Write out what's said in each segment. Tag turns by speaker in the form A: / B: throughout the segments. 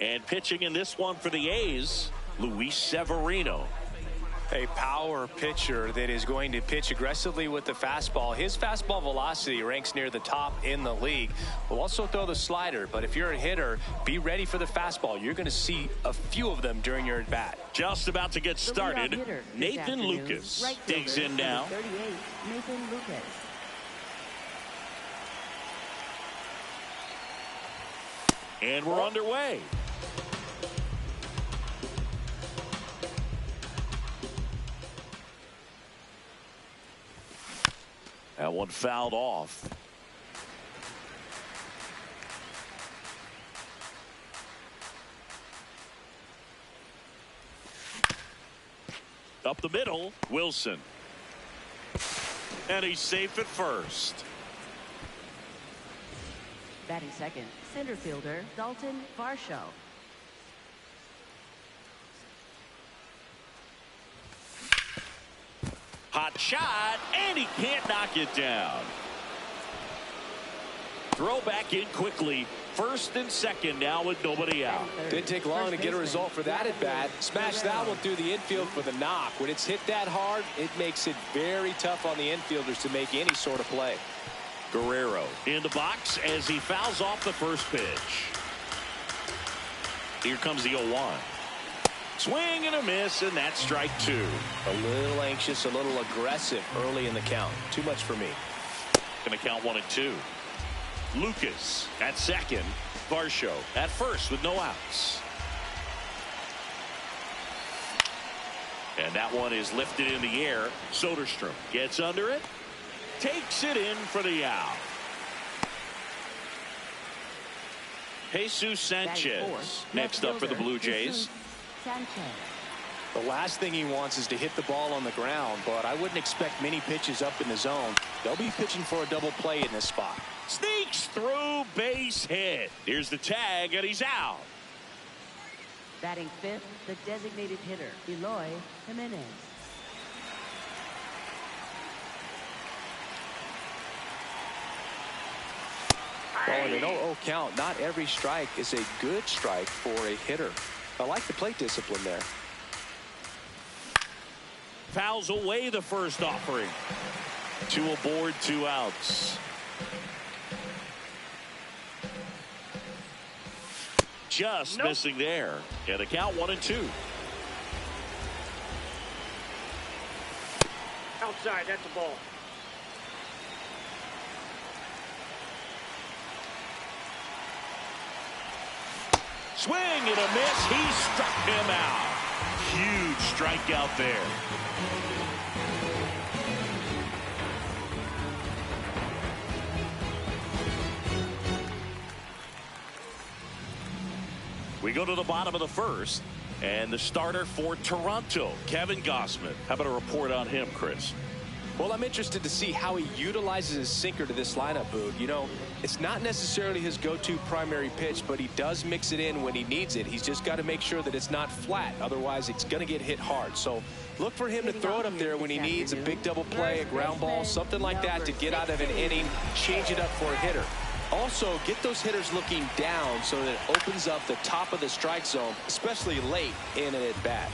A: And pitching in this one for the A's, Luis Severino.
B: A power pitcher that is going to pitch aggressively with the fastball. His fastball velocity ranks near the top in the league. Will also throw the slider, but if you're a hitter, be ready for the fastball. You're going to see a few of them during your at-bat.
A: Just about to get started. Nathan Lucas digs in now.
C: 38, Nathan Lucas.
A: And we're underway. That one fouled off. Up the middle, Wilson. And he's safe at first.
C: Batting second, center fielder Dalton Varsho.
A: Hot shot, and he can't knock it down. Throw back in quickly. First and second now with nobody out.
B: Didn't take long to get a result for that at bat. Smash that one through the infield for the knock. When it's hit that hard, it makes it very tough on the infielders to make any sort of play.
A: Guerrero in the box as he fouls off the first pitch. Here comes the 0-1. Swing and a miss, and that's strike two.
B: A little anxious, a little aggressive early in the count. Too much for me.
A: Going to count 1-2. Lucas at second. Varsho at first with no outs. And that one is lifted in the air. Soderstrom gets under it. Takes it in for the out. Jesus Sanchez next up for the Blue Jays.
B: The last thing he wants is to hit the ball on the ground, but I wouldn't expect many pitches up in the zone. They'll be pitching for a double play in this spot.
A: Sneaks through, base hit. Here's the tag, and he's out.
C: Batting fifth, the designated hitter Eloy Jimenez.
B: Well, in an 0-0 count, not every strike is a good strike for a hitter. I like the plate discipline there.
A: Fouls away the first offering. 2 aboard, 2 outs. Just missing there. And the count 1-2.
D: Outside, that's a ball.
A: Swing and a miss. He struck him out. Huge strikeout there. We go to the bottom of the first, and the starter for Toronto, Kevin Gausman. How about a report on him, Chris?
B: Well, I'm interested to see how he utilizes his sinker to this lineup, Boog. You know, it's not necessarily his go-to primary pitch, but he does mix it in when he needs it. He's just got to make sure that it's not flat. Otherwise, it's going to get hit hard. So look for him to throw it up there when he needs a big double play, a ground ball, something like that to get out of an inning, change it up for a hitter. Also, get those hitters looking down so that it opens up the top of the strike zone, especially late in an at-bat.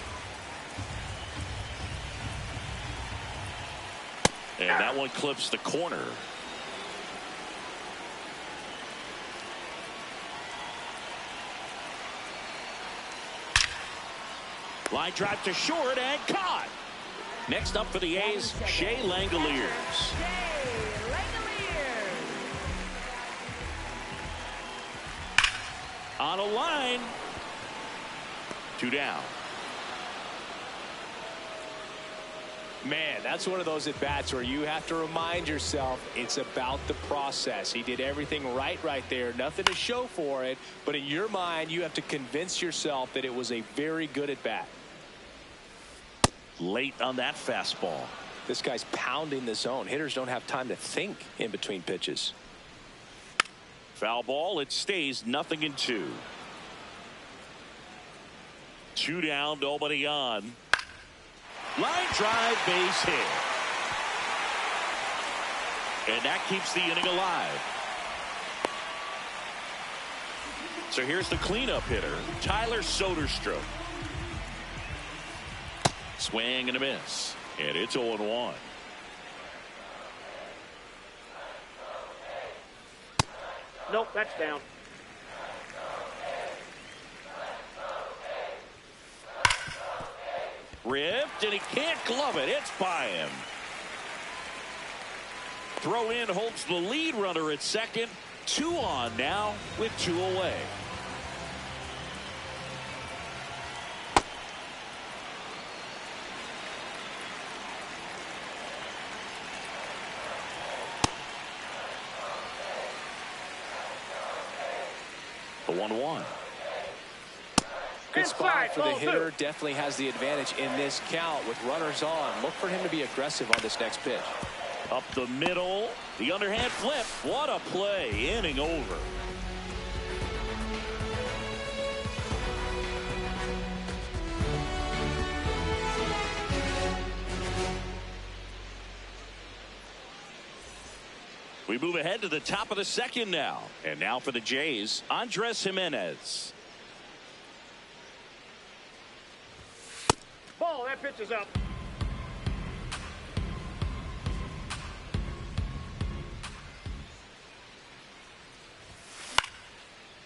A: And that one clips the corner. Line drive to short and caught. Next up for the A's, Shea Langoliers. On a line. 2 down.
B: Man, that's one of those at-bats where you have to remind yourself it's about the process. He did everything right there. Nothing to show for it. But in your mind, you have to convince yourself that it was a very good at-bat.
A: Late on that fastball.
B: This guy's pounding the zone. Hitters don't have time to think in between pitches.
A: Foul ball. It stays 0-2. 2 down, nobody on. Line drive, base hit. And that keeps the inning alive. So here's the cleanup hitter, Tyler Soderstrom. Swing and a miss. And it's 0-1.
D: Nope, that's down.
A: Ripped, and he can't glove it. It's by him. Throw in holds the lead runner at second. 2 on now with 2 away. The 1-1.
B: Good spot for the hitter. Definitely has the advantage in this count with runners on. Look for him to be aggressive on this next pitch.
A: Up the middle. The underhand flip. What a play. Inning over. We move ahead to the top of the second now. And now for the Jays, Andres Gimenez.
D: Ball, that pitch is up.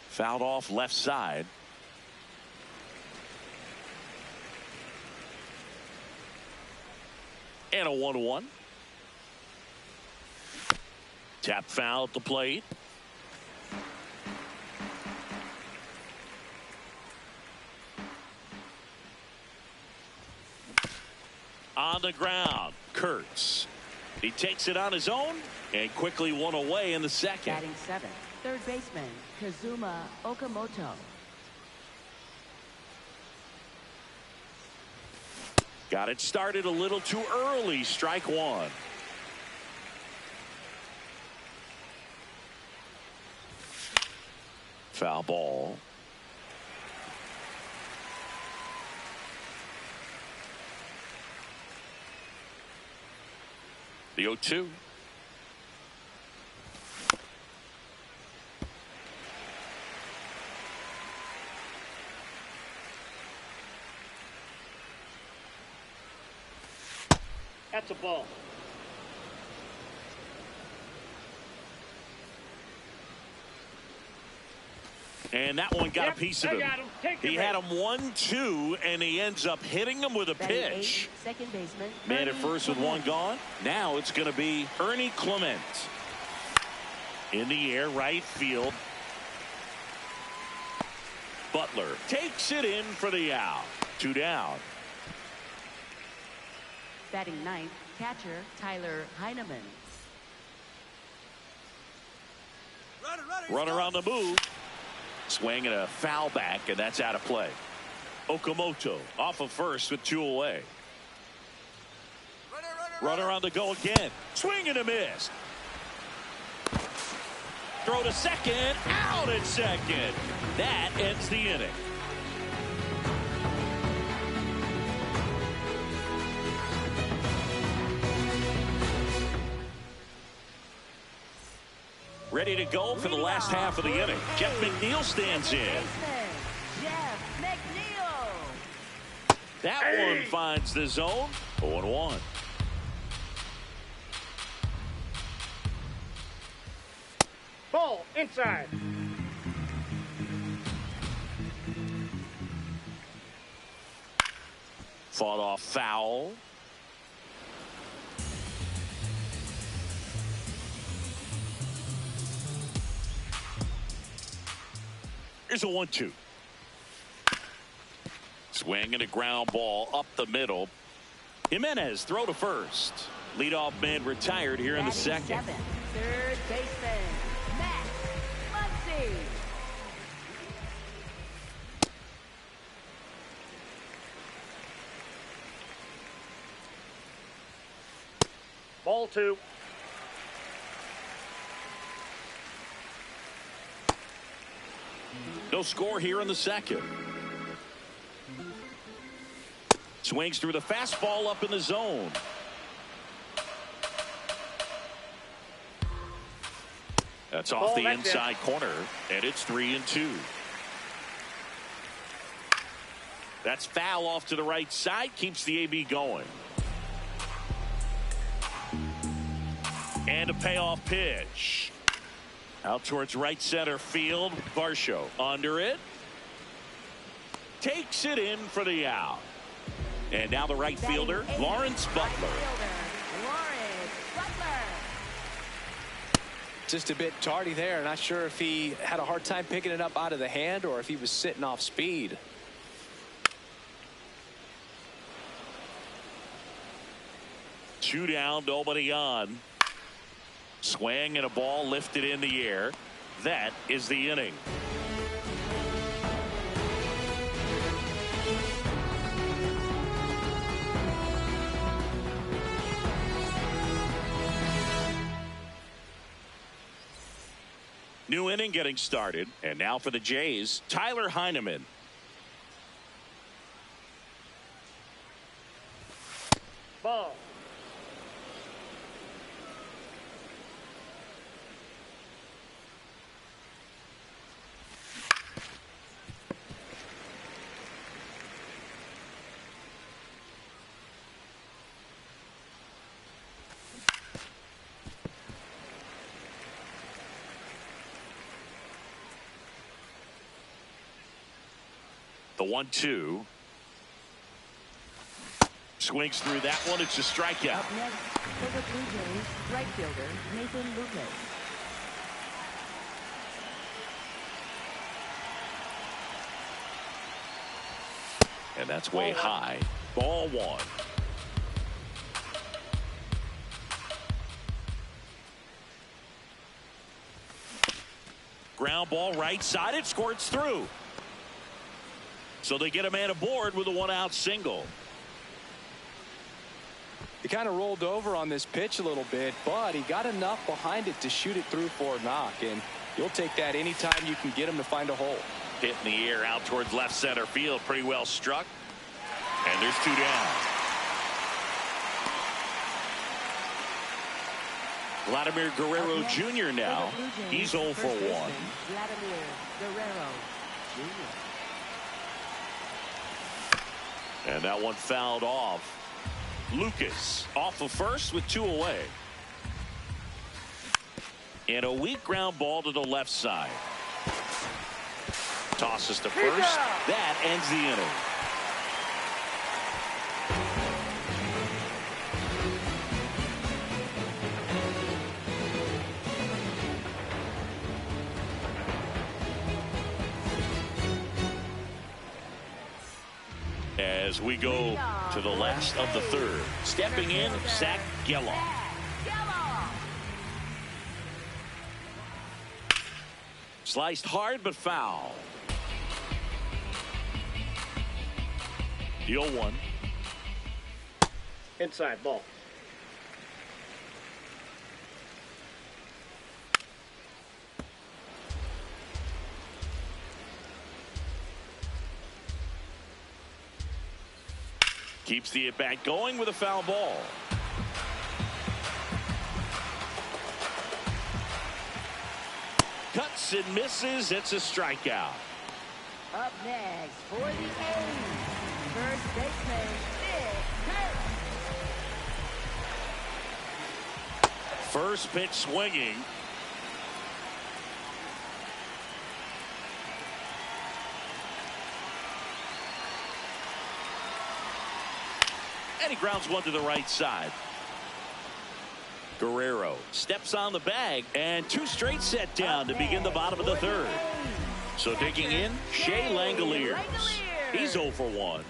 A: Fouled off left side. And a 1-1. Tap foul at the plate. On the ground, Kurtz. He takes it on his own and quickly 1 away in the second.
C: Batting 7th, third baseman Kazuma Okamoto.
A: Got it started a little too early. Strike 1. Foul ball. The 0-2.
D: That's a ball.
A: And that one got a piece of him. He had him 1-2, and he ends up hitting him with a pitch.
C: Second baseman.
A: Man at first with 1 gone. Now it's going to be Ernie Clement. In the air, right field. Butler takes it in for the out. 2 down.
C: Batting 9th, catcher Tyler Heineman.
A: Runner on the move. Swing and a foul back, and that's out of play. Okamoto off of first with 2 away. Runner on the go again. Swing and a miss. Throw to second. Out at second. That ends the inning. Ready to go for the last half of the inning. Jeff McNeil stands in.
C: Jeff McNeil.
A: That one finds the zone. 0-1.
D: Ball inside.
A: Fought off foul. Here's a 1-2. Swing and a ground ball up the middle. Gimenez throw to first. Leadoff man retired here in the second.
C: Batting 7th, third baseman Matt Muncy.
D: Ball 2.
A: No score here in the second. Swings through the fastball up in the zone. That's off
D: Ball,
A: the
D: that's
A: inside corner, and it's 3-2. That's foul off to the right side, keeps the AB going. And a payoff pitch. Out towards right center field. Varsho under it. Takes it in for the out. And now the right fielder, Lawrence Butler.
B: Just a bit tardy there. Not sure if he had a hard time picking it up out of the hand or if he was sitting off speed.
A: Two down, nobody on. Swing and a ball lifted in the air. That is the inning. New inning getting started. And now for the Jays, Tyler Heineman.
D: Ball.
A: The 1-2. Swings through that one. It's a strikeout.
C: Up next for the Blue Jays, right fielder Nathan Lucas.
A: And that's way high. Ball one. Ground ball right side. It squirts through. So they get a man aboard with a one-out single.
B: He kind of rolled over on this pitch a little bit, but he got enough behind it to shoot it through for a knock. And you'll take that anytime you can get him to find a hole.
A: Hit in the air out towards left center field. Pretty well struck. And there's two down. Vladimir Guerrero Jr. now. He's 0 for 1.
C: Vladimir Guerrero Jr.
A: And that one fouled off. Lucas off of first with 2 away. And a weak ground ball to the left side. Tosses to first. That ends the inning. As we go to the last of the third. Stepping in, Zach Geloff. Sliced hard but foul. The 0-1.
D: Inside ball.
A: Keeps the at-bat going with a foul ball. Cuts and misses. It's a strikeout.
C: Up next for the A's, first baseman Nick Hurt.
A: First pitch swinging. And he grounds one to the right side. Guerrero steps on the bag, and 2 straight set down to begin the bottom of the third. So digging in, Shea Langoliers. He's 0 for 1.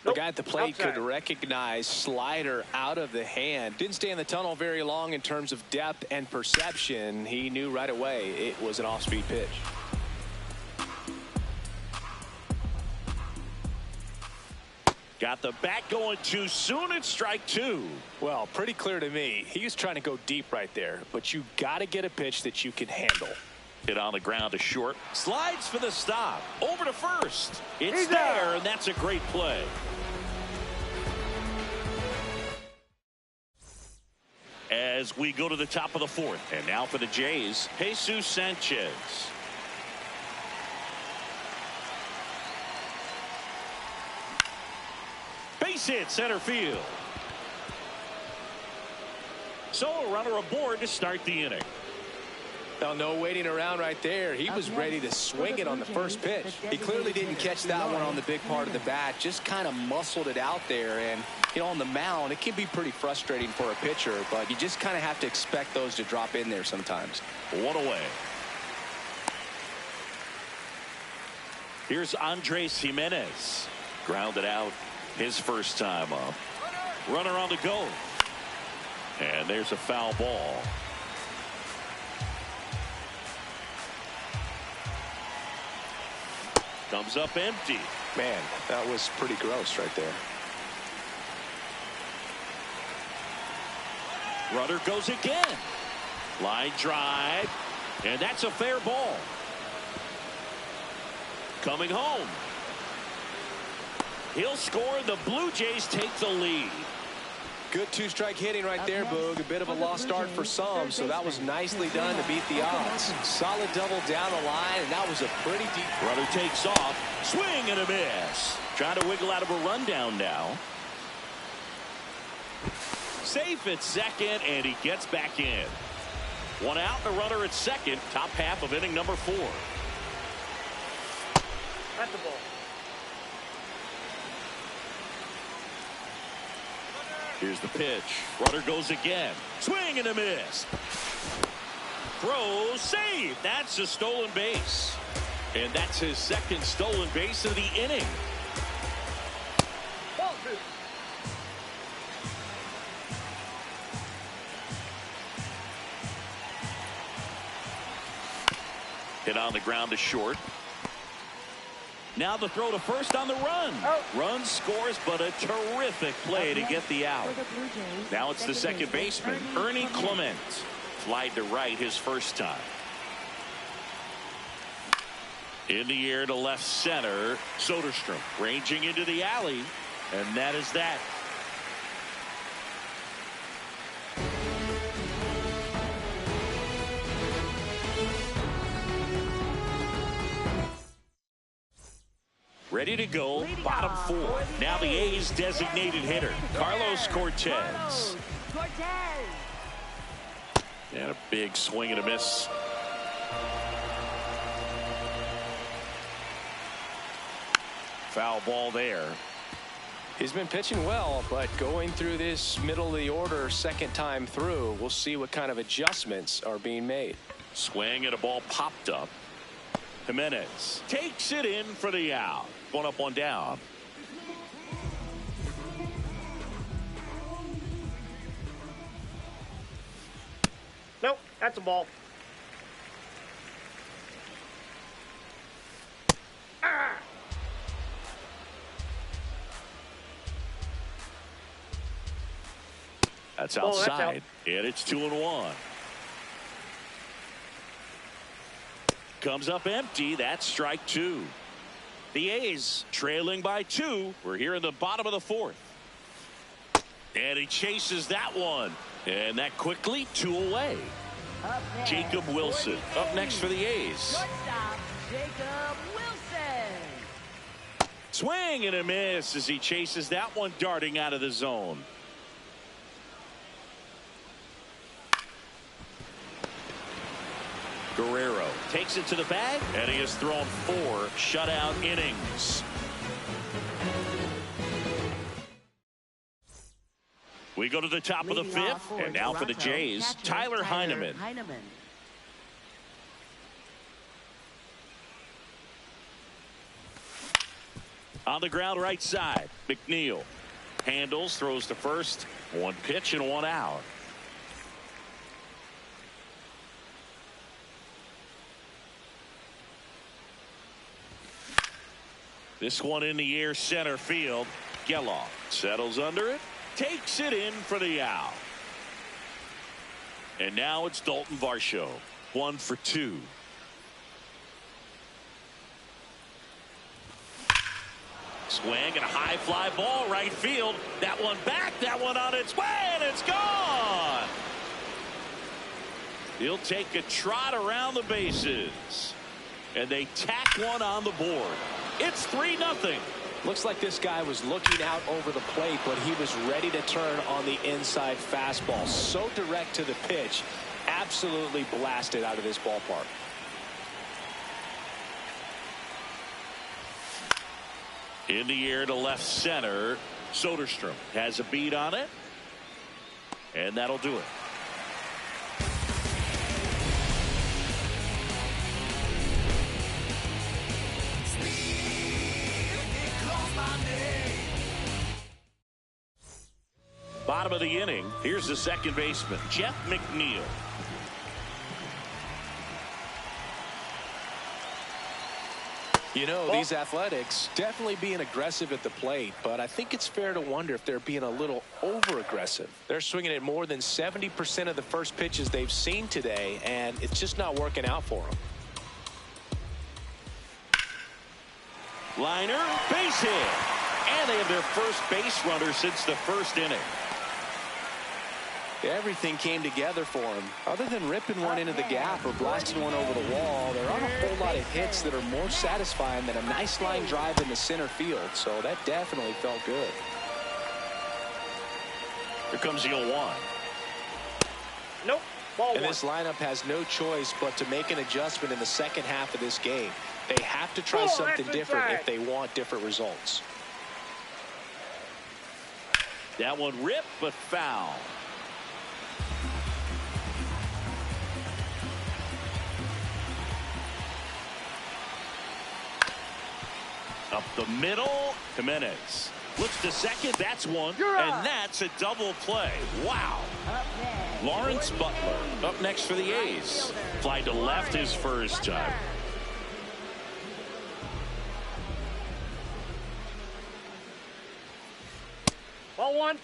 B: The guy at the plate could recognize slider out of the hand. Didn't stay in the tunnel very long in terms of depth and perception. He knew right away it was an off-speed pitch.
A: Got the bat going too soon. It's strike 2.
B: Well, pretty clear to me. He was trying to go deep right there, but you got to get a pitch that you can handle.
A: Hit on the ground to short. Slides for the stop. Over to first. It's there, and that's a great play. As as we go to the top of the fourth. And now for the Jays, Jesus Sanchez. Base hit center field. So a runner aboard to start the inning.
B: Now, no waiting around right there. He was ready to swing it on the first pitch. He clearly didn't catch that one on the big part of the bat. Just kind of muscled it out there. And, you know, on the mound, it can be pretty frustrating for a pitcher, but you just kind of have to expect those to drop in there sometimes.
A: One away. Here's Andres Jimenez. Grounded out his first time up. Runner on the go. And there's a foul ball. Comes up empty.
B: Man, that was pretty gross right there.
A: Runner goes again. Line drive. And that's a fair ball. Coming home. He'll score. The Blue Jays take the lead.
B: Good two-strike hitting right there, Boog. A bit of a lost start for some, so that was nicely done to beat the odds. Solid double down the line, and that was a pretty deep.
A: Runner takes off. Swing and a miss. Trying to wiggle out of a rundown now. Safe at second, and he gets back in. One out, and a runner at second. Top half of inning number 4.
D: That's the ball.
A: Here's the pitch. Runner goes again. Swing and a miss. Throw, save. That's a stolen base. And that's his second stolen base of the inning.
D: Ball 2.
A: Hit on the ground to short. Now the throw to first on the run. Run scores, but a terrific play to get the out. Now it's the second baseman, Ernie Clement. Flied to right his first time. In the air to left center. Soderstrom ranging into the alley. And that is that. Ready to go, bottom 4. Now the A's designated hitter, Carlos Cortez. And a big swing and a miss. Foul ball there.
B: He's been pitching well, but going through this middle of the order second time through, we'll see what kind of adjustments are being made.
A: Swing and a ball popped up. Jimenez takes it in for the out. One up, one down.
D: Nope, that's a ball.
A: That's outside, and it's 2-1. Comes up empty. That's strike 2. The A's trailing by 2. We're here in the bottom of the 4th. And he chases that one. And that quickly 2 away. Jacob Wilson up next for the A's.
C: Shortstop, Jacob Wilson.
A: Swing and a miss as he chases that one darting out of the zone. Guerrero takes it to the bag, and he has thrown 4 shutout innings. We go to the top of the 5th, and now for the Jays, Tyler Heineman. On the ground right side, McNeil handles, throws to first. 1 pitch and 1 out. This one in the air center field. Geloff settles under it, takes it in for the out. And now it's Dalton Varsho. 1 for 2. Swing and a high fly ball right field. That one back, that one on its way, and it's gone. He'll take a trot around the bases. And they tack one on the board. It's 3-0.
B: Looks like this guy was looking out over the plate, but he was ready to turn on the inside fastball. So direct to the pitch. Absolutely blasted out of this ballpark.
A: In the air to left center. Soderstrom has a beat on it. And that'll do it. Bottom of the inning. Here's the second baseman, Jeff McNeil.
B: You know, these Athletics definitely being aggressive at the plate, but I think it's fair to wonder if they're being a little over-aggressive. They're swinging at more than 70% of the first pitches they've seen today, and it's just not working out for them.
A: Liner, base hit. And they have their first base runner since the first inning.
B: Everything came together for him. Other than ripping one into the gap or blasting one over the wall, there aren't a whole lot of hits that are more satisfying than a nice line drive in the center field. So that definitely felt good.
A: Here comes the 0-1.
D: Nope. Ball
B: And
D: one.
B: this lineup has no choice but to make an adjustment in the second half of this game. They have to try something different if they want different results.
A: That one ripped, but foul. Up the middle, Jimenez looks to second. That's one, and that's a double play. Wow.
C: Up next.
A: Lawrence Butler up next for the A's. Fly to left his first time.
D: Ball one.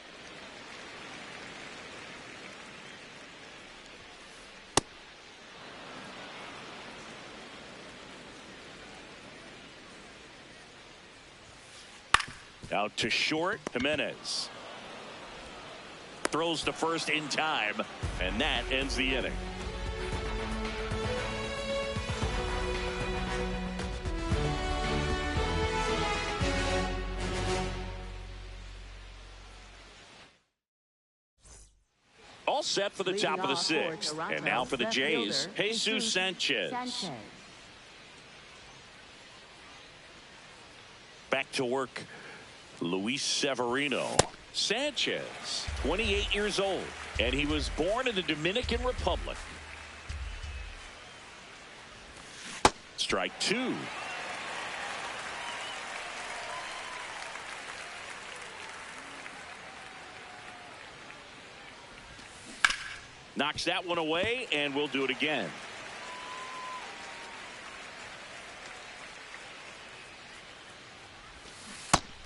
A: Out to short, Jimenez throws to first in time, and that ends the inning. All set for the top of the sixth, and now for the Jays, Jesus Sanchez. Back to work, Luis Severino. Sanchez, 28 years old, and he was born in the Dominican Republic. Strike two. Knocks that one away, and we'll do it again.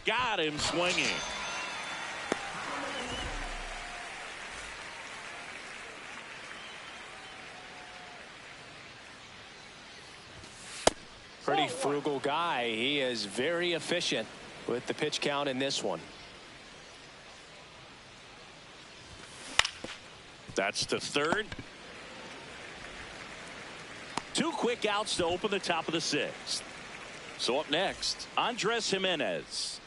A: Got him swinging.
B: Pretty frugal guy. He is very efficient with the pitch count in this one.
A: That's the third. Two quick outs to open the top of the sixth. So up next, Andres Jimenez.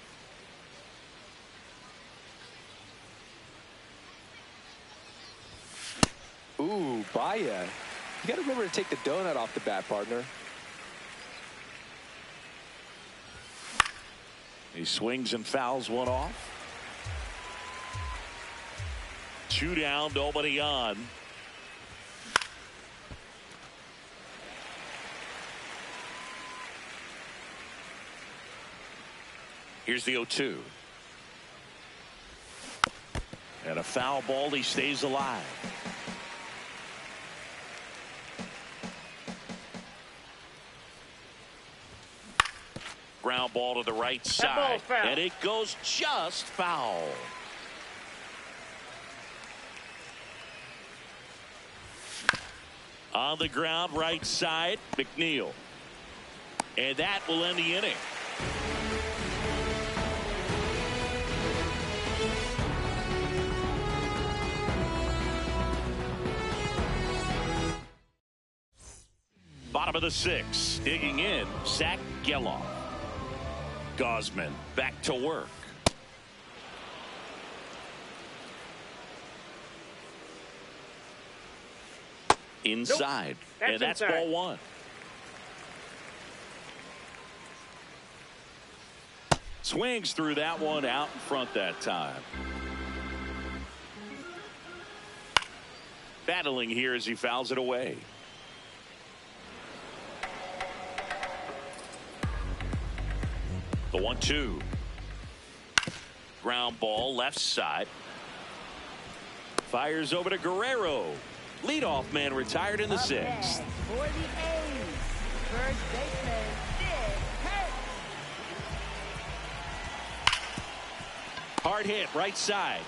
B: Ooh, Baya. You got to remember to take the donut off the bat, partner.
A: He swings and fouls one off. Two down, nobody on. Here's the 0-2. And a foul ball. He stays alive. Ground ball to the right side. And it goes just foul. On the ground, right side, McNeil. And that will end the inning. Bottom of the 6th. Digging in, Zach Geloff. Gosman back to work. Inside.
D: Nope.
A: And that's
D: inside.
A: ball 1. Swings through that one out in front that time. Battling here as he fouls it away. The 1-2. Ground ball left side. Fires over to Guerrero. Leadoff man retired in the 6th.
C: For the A's, first baseman, Sid Hurt.
A: Hard hit right side.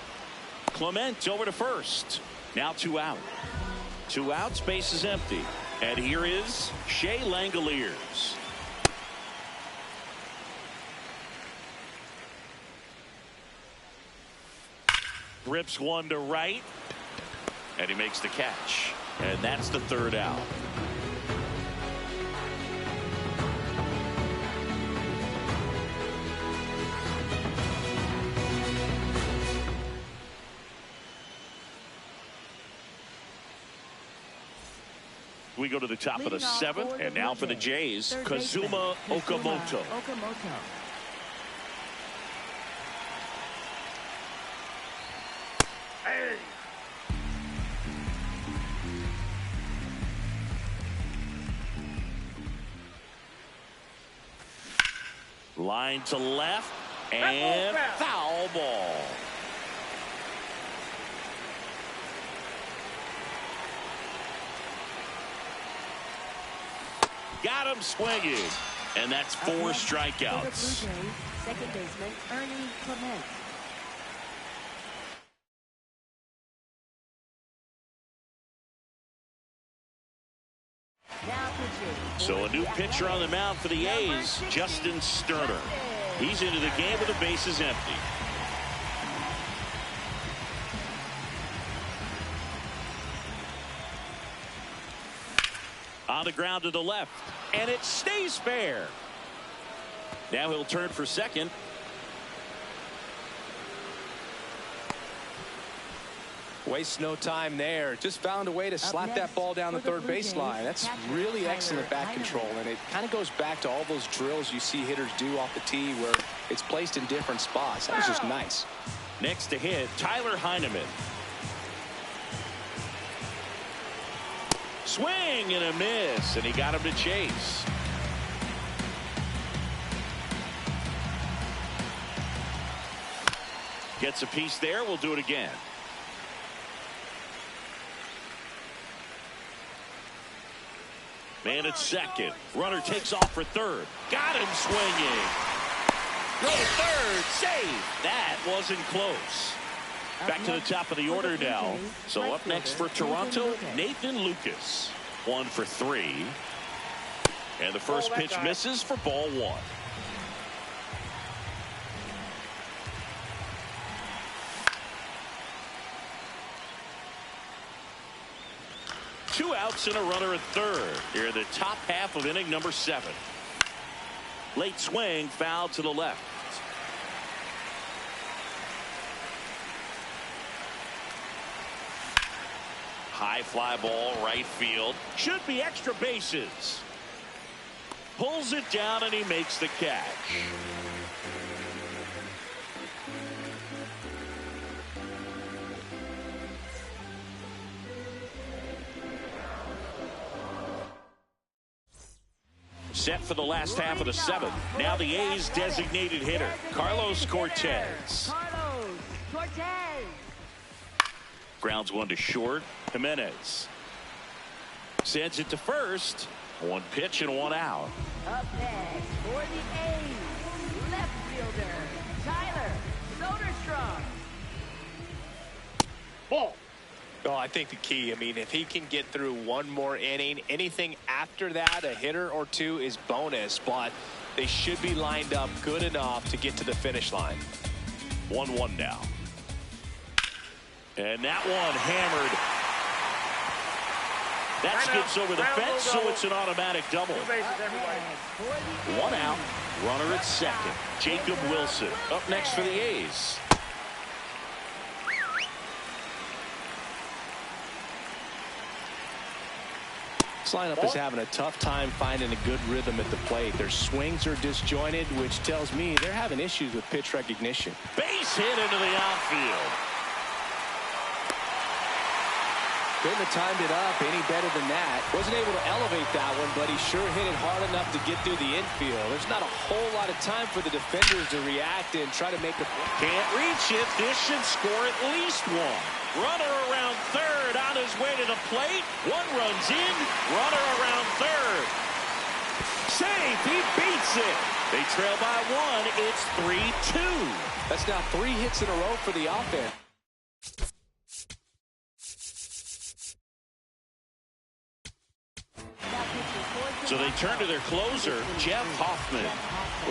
A: Clement over to first. Now 2 out. 2 outs, base is empty. And here is Shea Langoliers. Rips one to right. And he makes the catch. And that's the 3rd out. We go to the top of the 7th, and now for the Jays, Kazuma Okamoto.
D: Hey.
A: Line to left, and foul ball. Got him swinging, and that's 4 strikeouts.
C: Second baseman Ernie Clement. Now pitching.
A: So a new pitcher on the mound for the A's, Justin Sterner. He's into the game with the bases empty. On the ground to the left, and it stays fair. Now he'll turn for second.
B: Wastes no time there. Just found a way to slap that ball down the third baseline. That's really excellent bat control, and it kind of goes back to all those drills you see hitters do off the tee where it's placed in different spots. That was just nice.
A: Next to hit, Tyler Heineman. Swing and a miss, and he got him to chase. Gets a piece there. We'll do it again. Man at second. Runner takes off for third. Got him swinging. Go to third. Save. That wasn't close. Back to the top of the order now. So up next for Toronto, Nathan Lucas. 1 for 3. And the first pitch misses for ball 1. Two outs and a runner at third. Here in the top half of inning number 7. Late swing, foul to the left. High fly ball, right field. Should be extra bases. Pulls it down and he makes the catch. Set for the last half of the 7th. Now the A's designated hitter, Carlos Cortez.
C: Carlos Cortez.
A: Grounds one to short. Jimenez sends it to first. 1 pitch and 1 out.
C: Up next for the A's, left fielder Tyler Soderstrom.
D: Ball.
B: Oh, I think the key, I mean, if he can get through one more inning, anything after that, a hitter or two is bonus, but they should be lined up good enough to get to the finish line.
A: 1-1 now. And that one hammered. That skips over the fence, so it's an automatic double.
D: 2 bases, everybody.
A: One out, runner at second. Jacob Wilson up next for the A's.
B: This lineup is having a tough time finding a good rhythm at the plate. Their swings are disjointed, which tells me they're having issues with pitch recognition.
A: Base hit into the outfield.
B: Couldn't have timed it up any better than that. Wasn't able to elevate that one, but he sure hit it hard enough to get through the infield. There's not a whole lot of time for the defenders to react and try to make a play.
A: Can't reach it. This should score at least one. Runner around third on his way to the plate. One runs in. Runner around third. Safe. He beats it. They trail by one. It's 3-2.
B: That's now 3 hits in a row for the offense.
A: So they turn to their closer, Jeff Hoffman.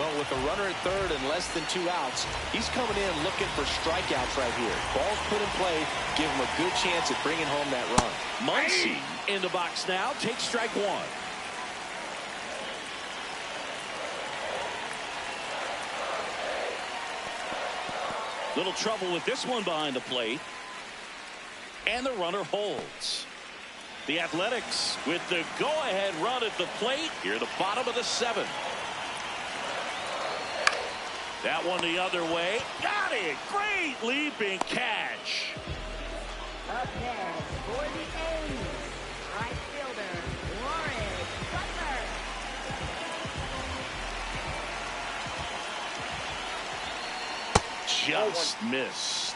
B: Well, with a runner at third and less than 2 outs, he's coming in looking for strikeouts right here. Balls put in play, give him a good chance at bringing home that run.
A: Muncy in the box now, takes strike one. Little trouble with this one behind the plate. And the runner holds. The Athletics with the go-ahead run at the plate here at the bottom of the 7th. That one the other way. Got it. Great leaping catch.
C: Up next for the A's, right fielder, Warren Butler.
A: Just missed.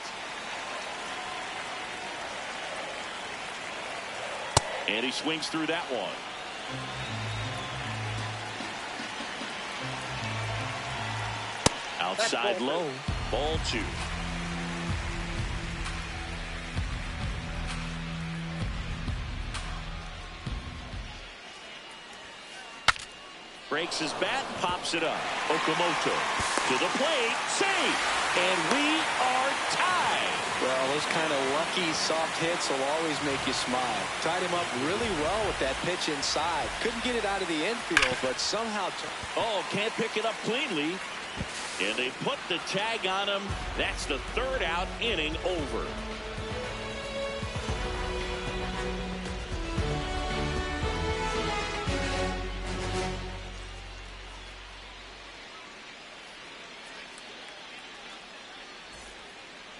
A: And he swings through that one. Outside low. Ball 2. Breaks his bat, pops it up. Okamoto to the plate, safe, and we are tied.
B: Well, those kind of lucky soft hits will always make you smile. Tied him up really well with that pitch inside. Couldn't get it out of the infield, but somehow...
A: Oh, can't pick it up cleanly. And they put the tag on him. That's the 3rd out, inning over.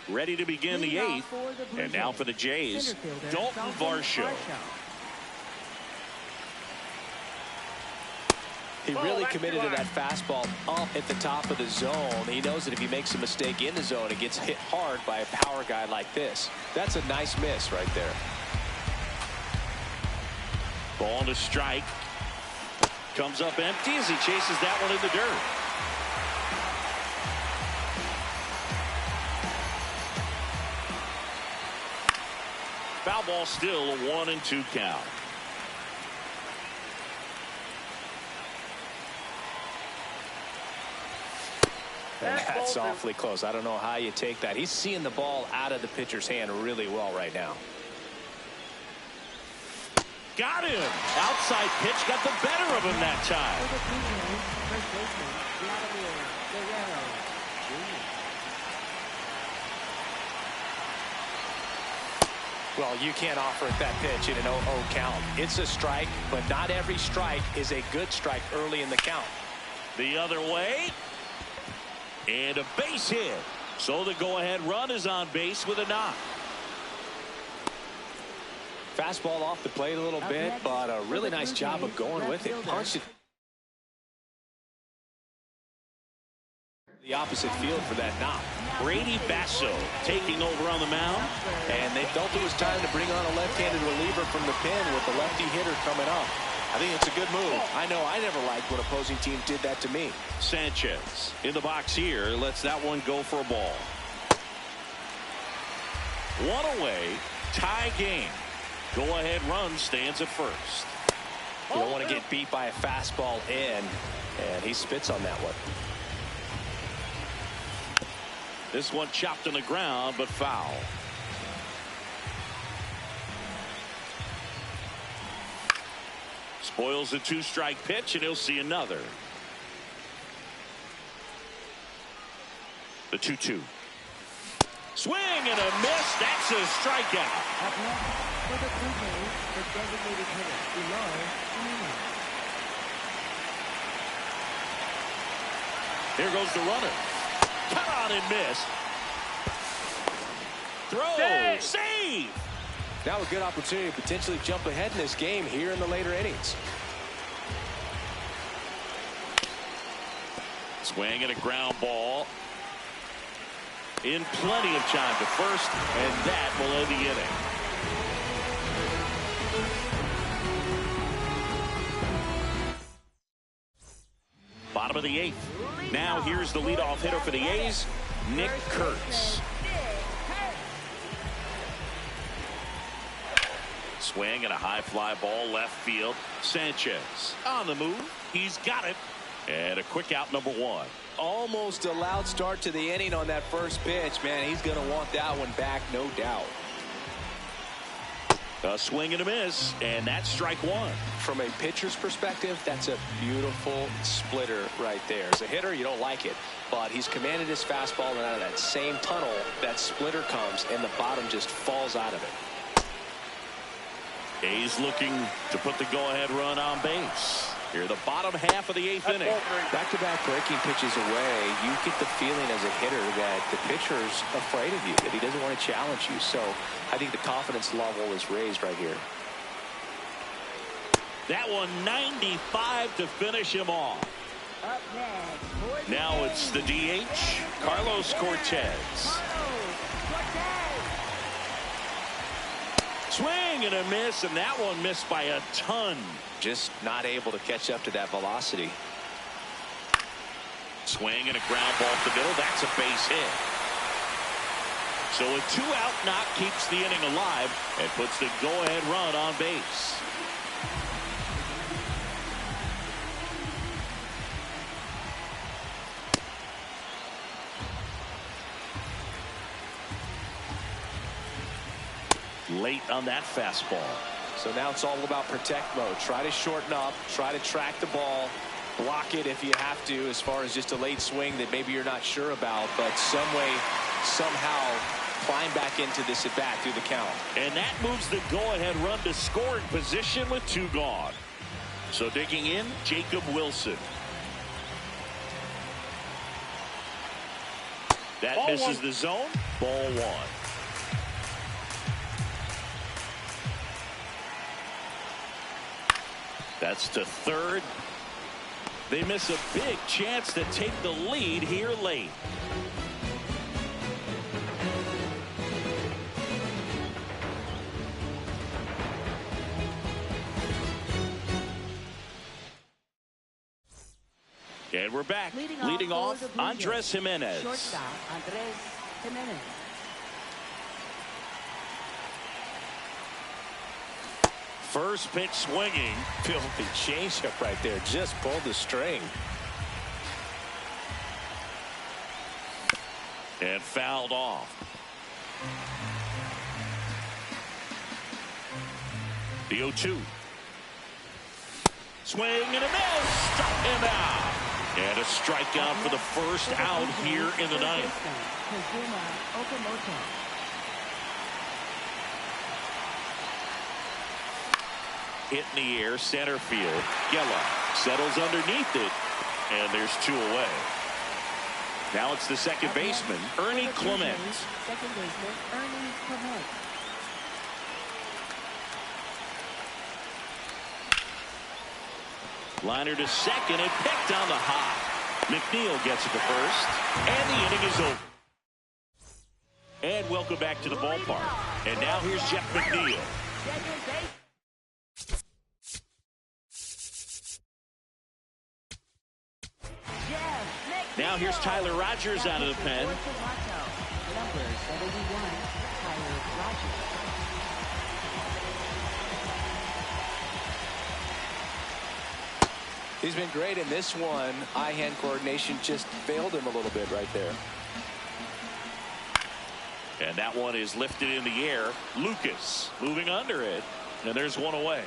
A: Ready to begin the 8th. And now for the Jays, Dalton Varsho.
B: He really committed to that fastball up at the top of the zone. He knows that if he makes a mistake in the zone, it gets hit hard by a power guy like this. That's a nice miss right there.
A: Ball to strike. Comes up empty as he chases that one in the dirt. Foul ball, still a 1-2 count.
B: And that's awfully close. I don't know how you take that. He's seeing the ball out of the pitcher's hand really well right now.
A: Got him. Outside pitch got the better of him that time.
B: Well, you can't offer it that pitch in an 0-0 count. It's a strike, but not every strike is a good strike early in the count.
A: The other way. And a base hit. So the go-ahead run is on base with a knock.
B: Fastball off the plate a little bit, but a really nice job of going with it. Punched it the opposite field for that knock.
A: Brady Basso taking over on the mound.
B: And they felt it was time to bring on a left-handed reliever from the pen with the lefty hitter coming up. I think it's a good move. I know I never liked when opposing teams did that to me.
A: Sanchez in the box here lets that one go for a ball. One away, tie game. Go-ahead run stands at first.
B: You don't want to get beat by a fastball in, and he spits on that one.
A: This one chopped on the ground, but foul. Boyle's a 2-strike pitch, and he'll see another. The 2-2. Swing and a miss. That's a strikeout.
C: Up next, for the Blue Jays, the designated hitter, Eloy Jimenez.
A: Here goes the runner. Cut on and miss. Throw. Save.
B: Now a good opportunity to potentially jump ahead in this game here in the later innings.
A: Swing and a ground ball. In plenty of time to first, and that will end the inning. Bottom of the 8th. Now here's the leadoff hitter for the A's, Nick Kurtz. Swing and a high fly ball left field. Sanchez on the move. He's got it. And a quick out, number 1.
B: Almost a loud start to the inning on that first pitch. Man, he's going to want that one back, no doubt.
A: A swing and a miss, and that's strike 1.
B: From a pitcher's perspective, that's a beautiful splitter right there. As a hitter, you don't like it, but he's commanded his fastball, and out of that same tunnel, that splitter comes, and the bottom just falls out of it.
A: A's looking to put the go-ahead run on base. Here, the bottom half of the 8th inning.
B: Back-to-back breaking pitches away, you get the feeling as a hitter that the pitcher's afraid of you, that he doesn't want to challenge you. So I think the confidence level is raised right here.
A: That one 95 to finish him off.
C: Up next, for the
A: Now it's the DH, Carlos Cortez. Swing and a miss, and that one missed by a ton.
B: Just not able to catch up to that velocity.
A: Swing and a ground ball to the middle. That's a base hit. So a 2-out knock keeps the inning alive and puts the go-ahead run on base. Late on that fastball.
B: So now it's all about protect mode. Try to shorten up, try to track the ball, block it if you have to, as far as just a late swing that maybe you're not sure about, but some way, somehow climb back into this at bat through the count.
A: And that moves the go-ahead run to scoring position with 2 gone. So digging in, Jacob Wilson. That
D: Ball
A: misses
D: 1.
A: the zone. Ball 1. That's to third. They miss a big chance to take the lead here late. And we're back. Leading off, Andres Jimenez.
C: Shortstop, Andres Jimenez.
A: First pitch swinging.
B: Filthy changeup right there. Just pulled the string.
A: And fouled off. The 0-2. Swing and a miss. Struck him out. And a strikeout for the first out here in the 9th. Hit in the air, center field. Gela settles underneath it, and there's 2 away. Now it's the second baseman, Ernie Clement.
C: Second baseman, Ernie Clement.
A: Liner to second and picked on the high. McNeil gets it to first, and the inning is over. And welcome back to the ballpark. And now here's Jeff McNeil. Now here's Tyler Rogers out of the pen.
C: Number 71, Tyler Rogers.
B: He's been great in this one. Eye-hand coordination just failed him a little bit right there.
A: And that one is lifted in the air. Lucas moving under it. And there's 1 away.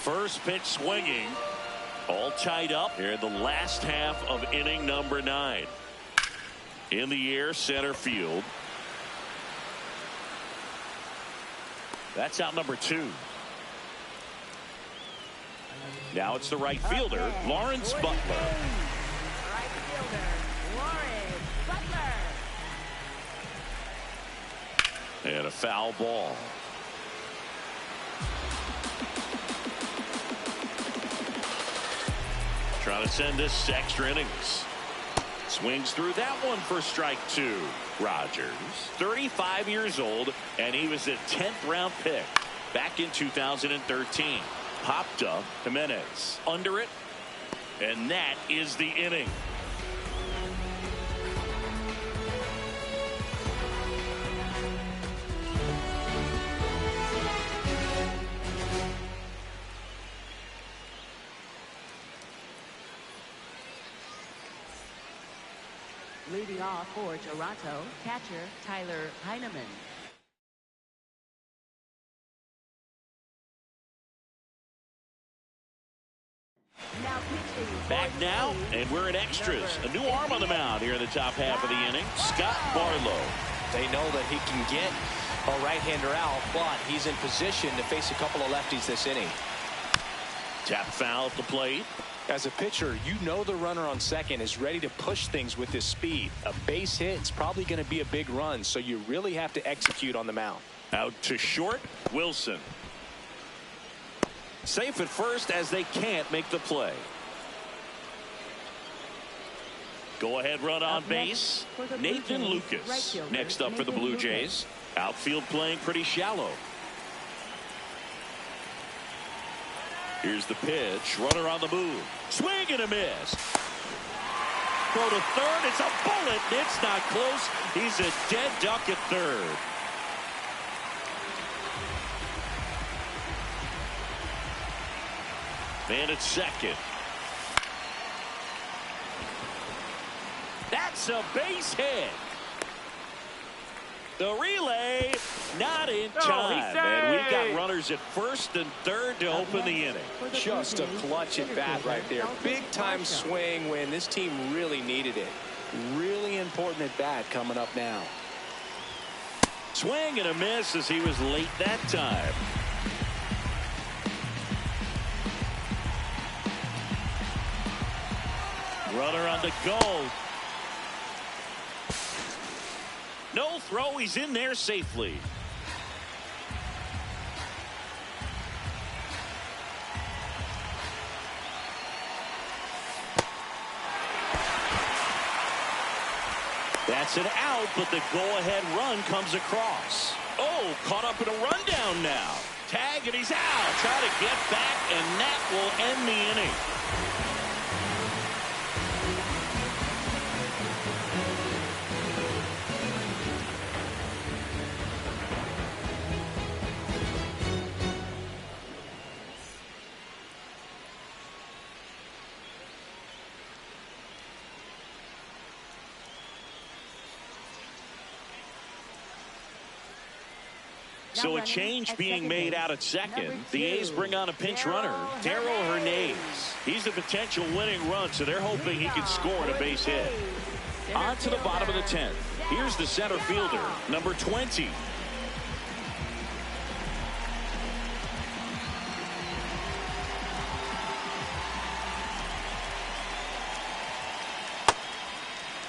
A: First pitch swinging. All tied up here in the last half of inning number 9. In the air, center field. That's out number 2. Now it's the right fielder, Lawrence Butler.
C: Right fielder, Lawrence Butler.
A: And a foul ball. Trying to send this extra innings. Swings through that one for strike 2. Rogers, 35 years old, and he was a 10th round pick back in 2013. Popped up. Jimenez under it, and that is the inning.
C: Leading off for Toronto, catcher Tyler Heineman. Now pitching.
A: Back now, and we're in extras. A new arm on the mound here in the top half of the inning, Scott Barlow.
B: They know that he can get a right-hander out, but he's in position to face a couple of lefties this inning.
A: Tap foul at the plate.
B: As a pitcher, you know the runner on second is ready to push things with his speed. A base hit is probably going to be a big run, so you really have to execute on the mound.
A: Out to short, Wilson. Safe at first as they can't make the play. Go ahead run on base. Nathan Lucas next up for the Blue Jays. Outfield playing pretty shallow. Here's the pitch. Runner on the move. Swing and a miss. Throw to third. It's a bullet. It's not close. He's a dead duck at third. Man at second. That's a base hit. The relay not in time, and we've got runners at first and third to open the inning.
B: Just a clutch at bat right there. Big time swing when this team really needed it. Really important at bat coming up now.
A: Swing and a miss as he was late that time. Runner on the go. No throw. He's in there safely. That's an out, but the go-ahead run comes across. Oh, caught up in a rundown now. Tag, and he's out. Try to get back, and that will end the inning. So a change being made out at second. The A's bring on a pinch runner, Darrell Hernandez. He's a potential winning run, so they're hoping he can score on a base hit. On to the bottom of the 10th. Here's the center fielder, number 20.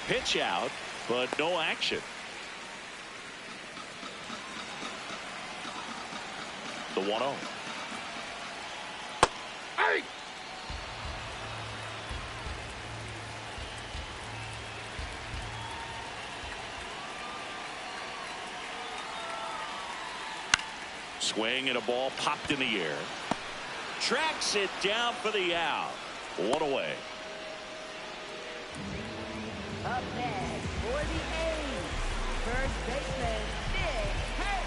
A: Pitch out, but no action. The 1-0. Hey! Swing and a ball popped in the air. Tracks it down for the out. 1 away.
C: Up next for the A's, first baseman, Big Hurt.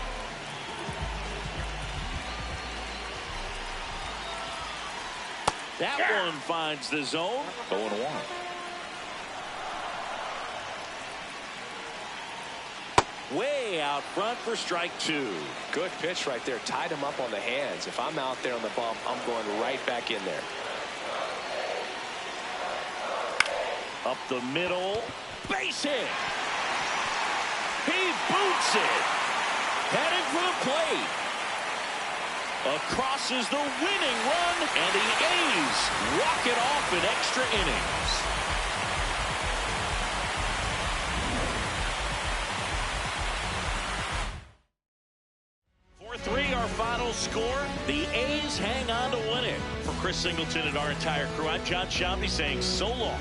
A: That one finds the zone. 0-1. way out front for strike 2.
B: Good pitch right there. Tied him up on the hands. If I'm out there on the bump, I'm going right back in there.
A: Up the middle. Base hit. He boots it. Heading for the plate. Across is the winning run, and the A's walk it off in extra innings. 4-3 our final score. The A's hang on to win it. For Chris Singleton and our entire crew, I'm John Shambi saying so long.